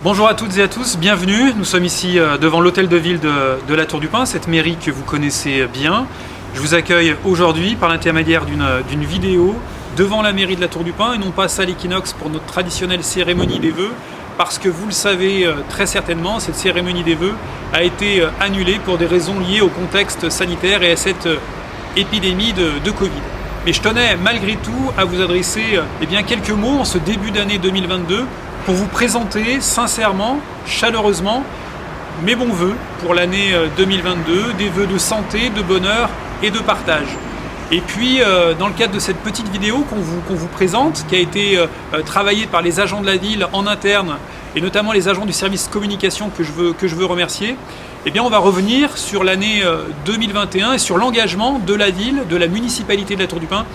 Bonjour à toutes et à tous, bienvenue. Nous sommes ici devant l'hôtel de ville de la Tour du Pin, cette mairie que vous connaissez bien. Je vous accueille aujourd'hui par l'intermédiaire d'une vidéo devant la mairie de la Tour du Pin et non pas salle Equinox pour notre traditionnelle cérémonie des vœux, parce que vous le savez très certainement, cette cérémonie des vœux a été annulée pour des raisons liées au contexte sanitaire et à cette épidémie de Covid. Mais je tenais malgré tout à vous adresser quelques mots en ce début d'année 2022 pour vous présenter sincèrement, chaleureusement, mes bons vœux pour l'année 2022, des vœux de santé, de bonheur et de partage. Et puis, dans le cadre de cette petite vidéo qu'on vous présente, qui a été travaillée par les agents de la ville en interne, et notamment les agents du service communication que je veux remercier, on va revenir sur l'année 2021 et sur l'engagement de la ville, de la municipalité de la Tour du Pin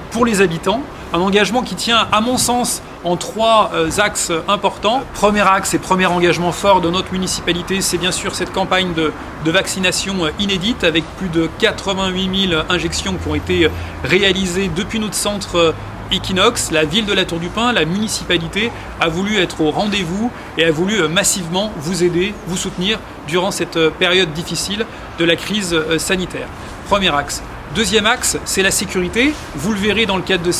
pour les habitants. Un engagement qui tient, à mon sens, en trois axes importants. Premier axe et premier engagement fort de notre municipalité, c'est bien sûr cette campagne de vaccination inédite avec plus de 88 000 injections qui ont été réalisées depuis notre centre Equinox. La ville de la Tour du Pin, la municipalité, a voulu être au rendez-vous et a voulu massivement vous aider, vous soutenir durant cette période difficile de la crise sanitaire. Premier axe. Deuxième axe, c'est la sécurité. Vous le verrez dans le cadre de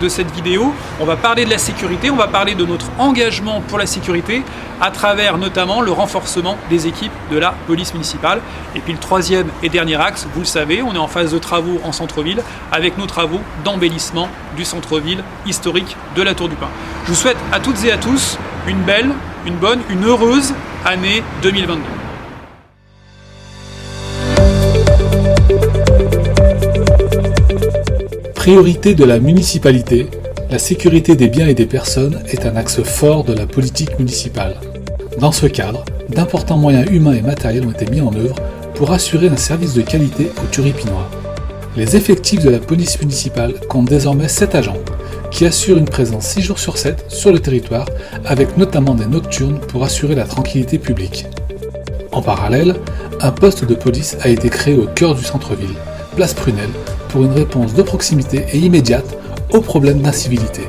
cette vidéo. On va parler de la sécurité, on va parler de notre engagement pour la sécurité à travers notamment le renforcement des équipes de la police municipale. Et puis le troisième et dernier axe, vous le savez, on est en phase de travaux en centre-ville avec nos travaux d'embellissement du centre-ville historique de la Tour du Pin. Je vous souhaite à toutes et à tous une belle, une bonne, une heureuse année 2022. Priorité de la municipalité, la sécurité des biens et des personnes est un axe fort de la politique municipale. Dans ce cadre, d'importants moyens humains et matériels ont été mis en œuvre pour assurer un service de qualité aux Turipinois. Les effectifs de la police municipale comptent désormais 7 agents, qui assurent une présence 6 jours sur 7 sur le territoire, avec notamment des nocturnes pour assurer la tranquillité publique. En parallèle, un poste de police a été créé au cœur du centre-ville, place Prunelle, pour une réponse de proximité et immédiate aux problèmes d'incivilité.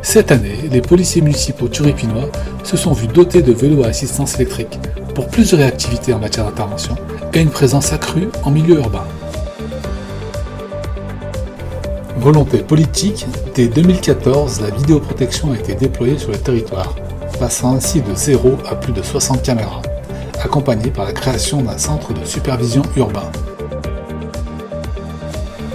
Cette année, les policiers municipaux turipinois se sont vus dotés de vélos à assistance électrique pour plus de réactivité en matière d'intervention et une présence accrue en milieu urbain. Volonté politique, dès 2014, la vidéoprotection a été déployée sur le territoire, passant ainsi de 0 à plus de 60 caméras, accompagnée par la création d'un centre de supervision urbain.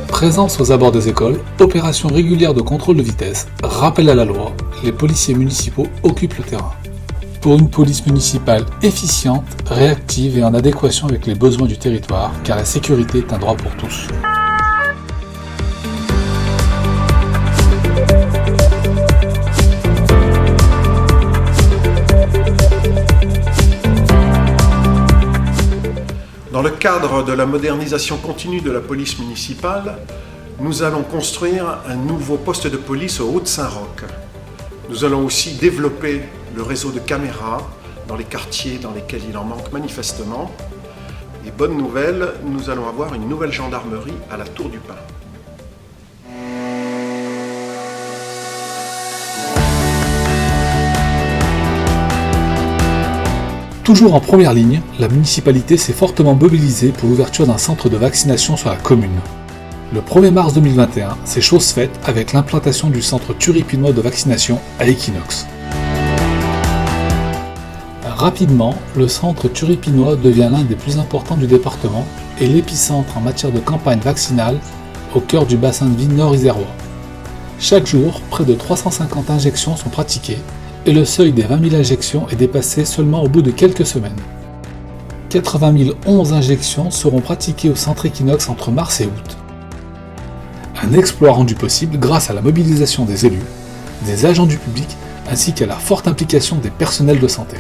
Présence aux abords des écoles, opérations régulières de contrôle de vitesse, rappel à la loi, les policiers municipaux occupent le terrain. Pour une police municipale efficiente, réactive et en adéquation avec les besoins du territoire, car la sécurité est un droit pour tous. Dans le cadre de la modernisation continue de la police municipale, nous allons construire un nouveau poste de police au Haut-de-Saint-Roch. Nous allons aussi développer le réseau de caméras dans les quartiers dans lesquels il en manque manifestement. Et bonne nouvelle, nous allons avoir une nouvelle gendarmerie à la Tour du Pin. Toujours en première ligne, la municipalité s'est fortement mobilisée pour l'ouverture d'un centre de vaccination sur la commune. Le 1er mars 2021, c'est chose faite avec l'implantation du centre turipinois de vaccination à Equinox. Rapidement, le centre turipinois devient l'un des plus importants du département et l'épicentre en matière de campagne vaccinale au cœur du bassin de vie nord-isérois. Chaque jour, près de 350 injections sont pratiquées et le seuil des 20 000 injections est dépassé seulement au bout de quelques semaines. 80 011 injections seront pratiquées au centre Equinox entre mars et août. Un exploit rendu possible grâce à la mobilisation des élus, des agents du public ainsi qu'à la forte implication des personnels de santé.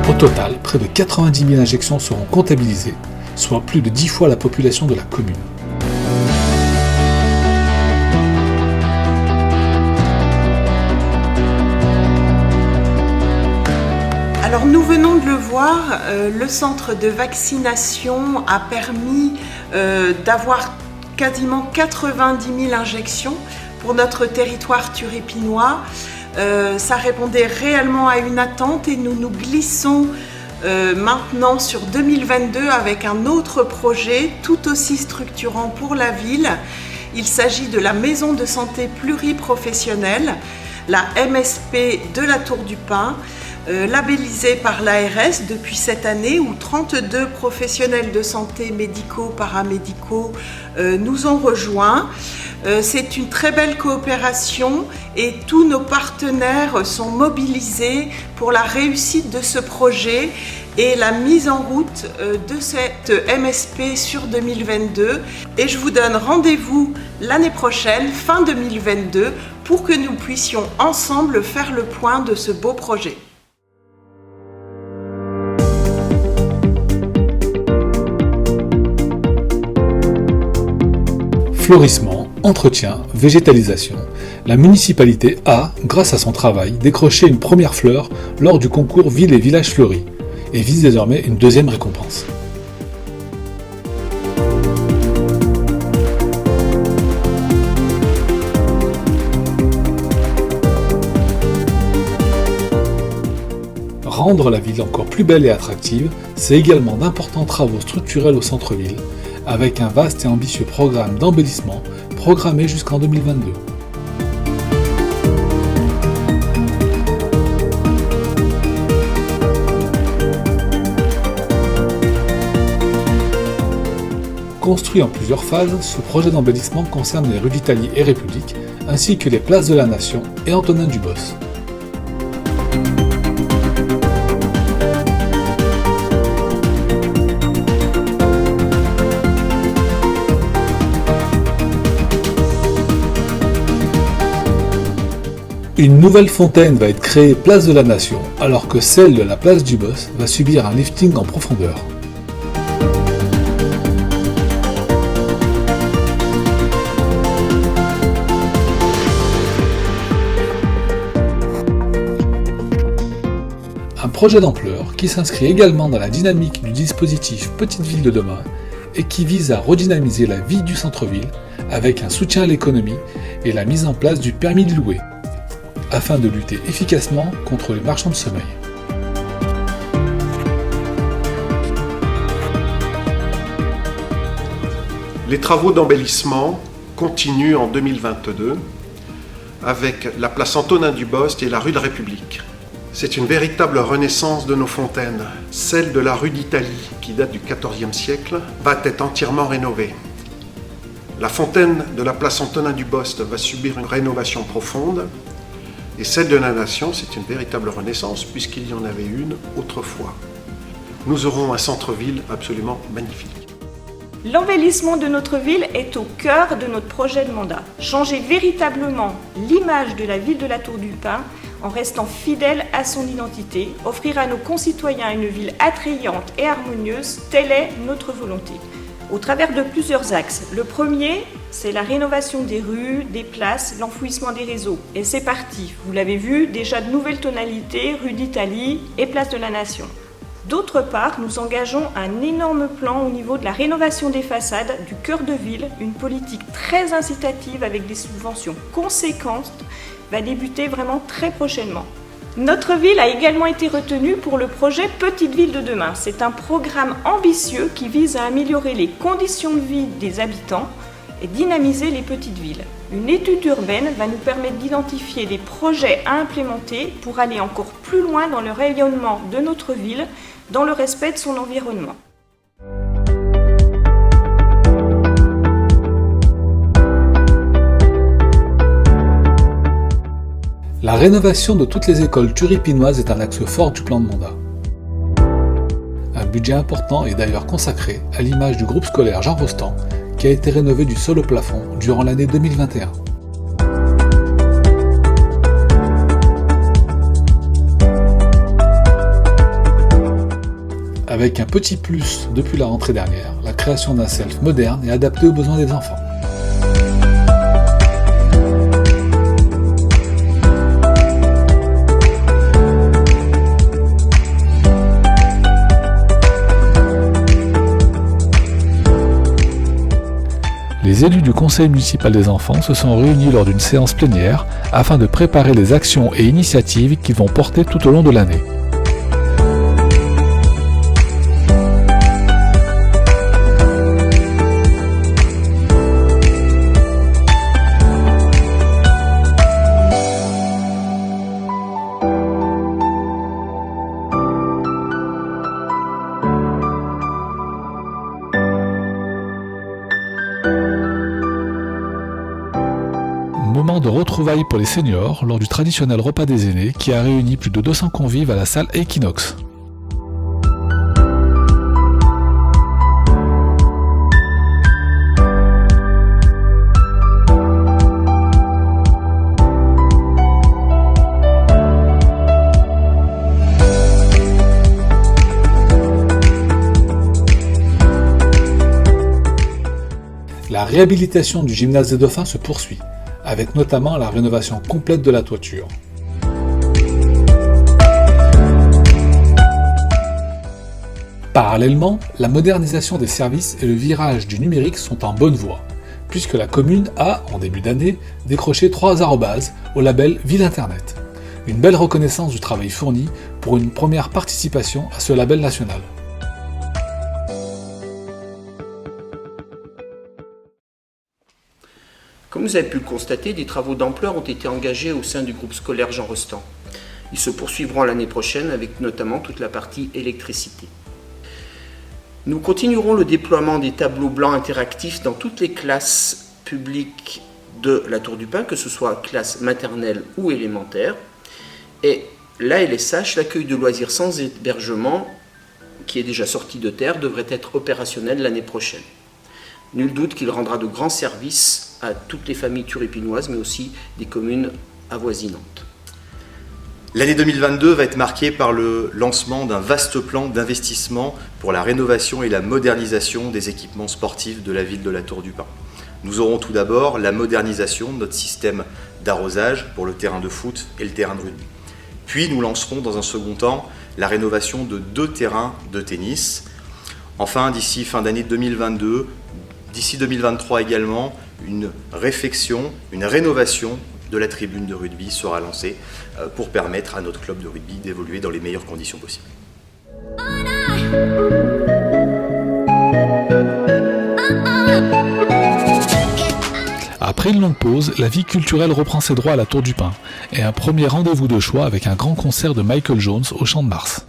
Au total, près de 90 000 injections seront comptabilisées, soit plus de 10 fois la population de la commune. Alors nous venons de le voir, le centre de vaccination a permis d'avoir quasiment 90 000 injections pour notre territoire turipinois. Ça répondait réellement à une attente et nous nous glissons maintenant sur 2022 avec un autre projet tout aussi structurant pour la ville. Il s'agit de la maison de santé pluriprofessionnelle, la MSP de la Tour du Pin, labellisée par l'ARS depuis cette année où 32 professionnels de santé médicaux, paramédicaux nous ont rejoints. C'est une très belle coopération et tous nos partenaires sont mobilisés pour la réussite de ce projet et la mise en route de cette MSP sur 2022. Et je vous donne rendez-vous l'année prochaine, fin 2022, pour que nous puissions ensemble faire le point de ce beau projet. Fleurissement, entretien, végétalisation, la municipalité a, grâce à son travail, décroché une première fleur lors du concours Villes et Villages Fleuris et vise désormais une deuxième récompense. Rendre la ville encore plus belle et attractive, c'est également d'importants travaux structurels au centre-ville, avec un vaste et ambitieux programme d'embellissement programmé jusqu'en 2022. Construit en plusieurs phases, ce projet d'embellissement concerne les rues d'Italie et République, ainsi que les places de la Nation et Antonin Dubos. Une nouvelle fontaine va être créée place de la Nation, alors que celle de la place du Boss va subir un lifting en profondeur. Un projet d'ampleur qui s'inscrit également dans la dynamique du dispositif Petite Ville de demain et qui vise à redynamiser la vie du centre-ville avec un soutien à l'économie et la mise en place du permis de louer, afin de lutter efficacement contre les marchands de sommeil. Les travaux d'embellissement continuent en 2022 avec la place Antonin Dubos et la rue de République. C'est une véritable renaissance de nos fontaines. Celle de la rue d'Italie, qui date du XIVe siècle, va être entièrement rénovée. La fontaine de la place Antonin Dubos va subir une rénovation profonde. Et celle de la Nation, c'est une véritable renaissance puisqu'il y en avait une autrefois. Nous aurons un centre-ville absolument magnifique. L'embellissement de notre ville est au cœur de notre projet de mandat. Changer véritablement l'image de la ville de la Tour du Pin en restant fidèle à son identité, offrir à nos concitoyens une ville attrayante et harmonieuse, telle est notre volonté. Au travers de plusieurs axes. Le premier, c'est la rénovation des rues, des places, l'enfouissement des réseaux. Et c'est parti, vous l'avez vu, déjà de nouvelles tonalités, rue d'Italie et place de la Nation. D'autre part, nous engageons un énorme plan au niveau de la rénovation des façades du cœur de ville. Une politique très incitative avec des subventions conséquentes va débuter vraiment très prochainement. Notre ville a également été retenue pour le projet Petite Ville de demain. C'est un programme ambitieux qui vise à améliorer les conditions de vie des habitants et dynamiser les petites villes. Une étude urbaine va nous permettre d'identifier des projets à implémenter pour aller encore plus loin dans le rayonnement de notre ville, dans le respect de son environnement. La rénovation de toutes les écoles turipinoises est un axe fort du plan de mandat. Un budget important est d'ailleurs consacré à l'image du groupe scolaire Jean Rostand, qui a été rénové du sol au plafond durant l'année 2021. Avec un petit plus depuis la rentrée dernière, la création d'un self moderne et adapté aux besoins des enfants. Les élus du conseil municipal des enfants se sont réunis lors d'une séance plénière afin de préparer les actions et initiatives qu'ils vont porter tout au long de l'année. Moment de retrouvailles pour les seniors lors du traditionnel repas des aînés qui a réuni plus de 200 convives à la salle Equinox. La réhabilitation du gymnase des Dauphins se poursuit, avec notamment la rénovation complète de la toiture. Parallèlement, la modernisation des services et le virage du numérique sont en bonne voie, puisque la commune a, en début d'année, décroché 3 arrobases au label Ville Internet. Une belle reconnaissance du travail fourni pour une première participation à ce label national. Comme vous avez pu le constater, des travaux d'ampleur ont été engagés au sein du groupe scolaire Jean Rostand. Ils se poursuivront l'année prochaine avec notamment toute la partie électricité. Nous continuerons le déploiement des tableaux blancs interactifs dans toutes les classes publiques de la Tour du Pin, que ce soit classe maternelle ou élémentaire. Et l'ALSH, l'accueil de loisirs sans hébergement, qui est déjà sorti de terre, devrait être opérationnel l'année prochaine. Nul doute qu'il rendra de grands services à toutes les familles turépinoises, mais aussi des communes avoisinantes. L'année 2022 va être marquée par le lancement d'un vaste plan d'investissement pour la rénovation et la modernisation des équipements sportifs de la ville de la Tour du Pin. Nous aurons tout d'abord la modernisation de notre système d'arrosage pour le terrain de foot et le terrain de rugby. Puis nous lancerons dans un second temps la rénovation de 2 terrains de tennis. Enfin, d'ici fin d'année 2022, d'ici 2023 également, une rénovation de la tribune de rugby sera lancée pour permettre à notre club de rugby d'évoluer dans les meilleures conditions possibles. Après une longue pause, la vie culturelle reprend ses droits à la Tour du Pin et un premier rendez-vous de choix avec un grand concert de Michael Jones au Champ de Mars.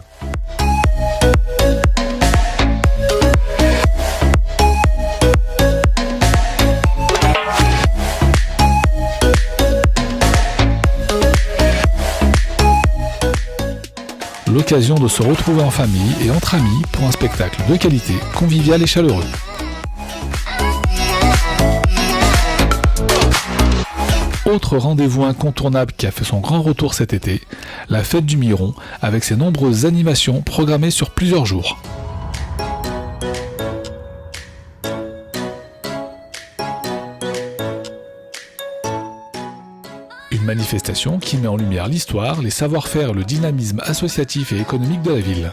L'occasion de se retrouver en famille et entre amis pour un spectacle de qualité, convivial et chaleureux. Autre rendez-vous incontournable qui a fait son grand retour cet été, la fête du Miron avec ses nombreuses animations programmées sur plusieurs jours. Une manifestation qui met en lumière l'histoire, les savoir-faire et le dynamisme associatif et économique de la ville.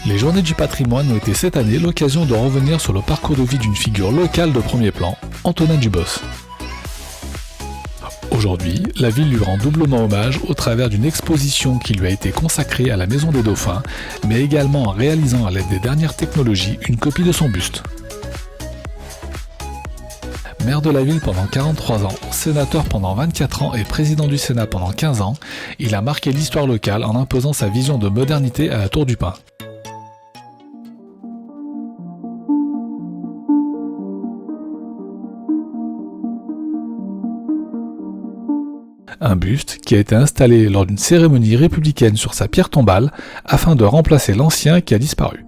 Les Journées du patrimoine ont été cette année l'occasion de revenir sur le parcours de vie d'une figure locale de premier plan, Antonin Dubos. Aujourd'hui, la ville lui rend doublement hommage au travers d'une exposition qui lui a été consacrée à la Maison des Dauphins, mais également en réalisant à l'aide des dernières technologies une copie de son buste. Maire de la ville pendant 43 ans, sénateur pendant 24 ans et président du Sénat pendant 15 ans, il a marqué l'histoire locale en imposant sa vision de modernité à la Tour du Pin. Un buste qui a été installé lors d'une cérémonie républicaine sur sa pierre tombale afin de remplacer l'ancien qui a disparu.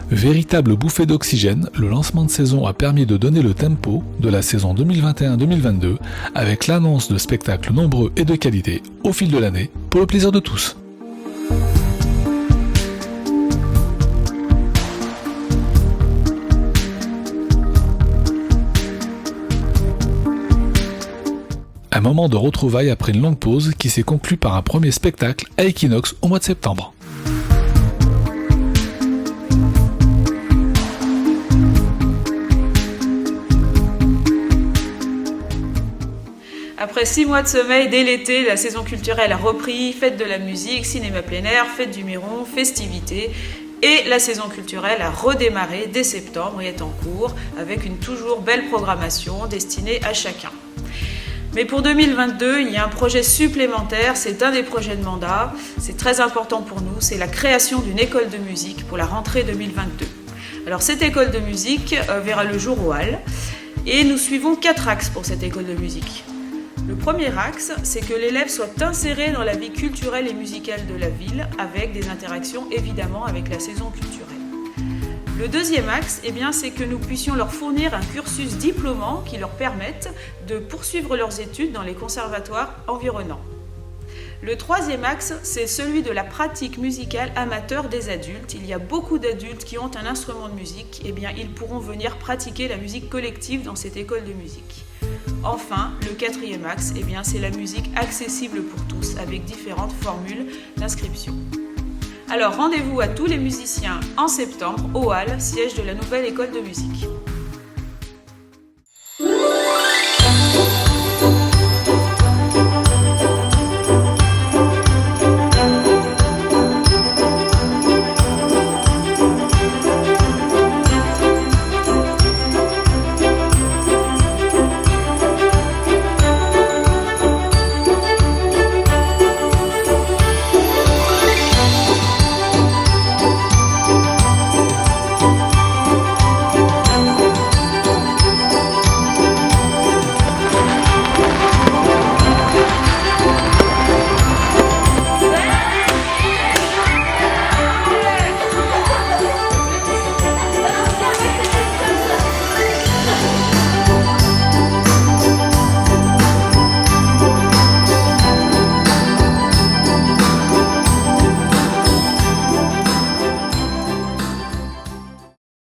Véritable bouffée d'oxygène, le lancement de saison a permis de donner le tempo de la saison 2021-2022 avec l'annonce de spectacles nombreux et de qualité au fil de l'année pour le plaisir de tous. Un moment de retrouvailles après une longue pause qui s'est conclue par un premier spectacle à Equinox au mois de septembre. Après 6 mois de sommeil, dès l'été, la saison culturelle a repris, fête de la musique, cinéma plein air, fête du Miron, festivités. Et la saison culturelle a redémarré dès septembre et est en cours avec une toujours belle programmation destinée à chacun. Mais pour 2022, il y a un projet supplémentaire, c'est un des projets de mandat, c'est très important pour nous, c'est la création d'une école de musique pour la rentrée 2022. Alors cette école de musique verra le jour au Halles et nous suivons 4 axes pour cette école de musique. Le premier axe, c'est que l'élève soit inséré dans la vie culturelle et musicale de la ville avec des interactions évidemment avec la saison culturelle. Le deuxième axe, c'est que nous puissions leur fournir un cursus diplômant qui leur permette de poursuivre leurs études dans les conservatoires environnants. Le troisième axe, c'est celui de la pratique musicale amateur des adultes. Il y a beaucoup d'adultes qui ont un instrument de musique, ils pourront venir pratiquer la musique collective dans cette école de musique. Enfin, le quatrième axe, c'est la musique accessible pour tous avec différentes formules d'inscription. Alors rendez-vous à tous les musiciens en septembre au Halles, siège de la nouvelle école de musique.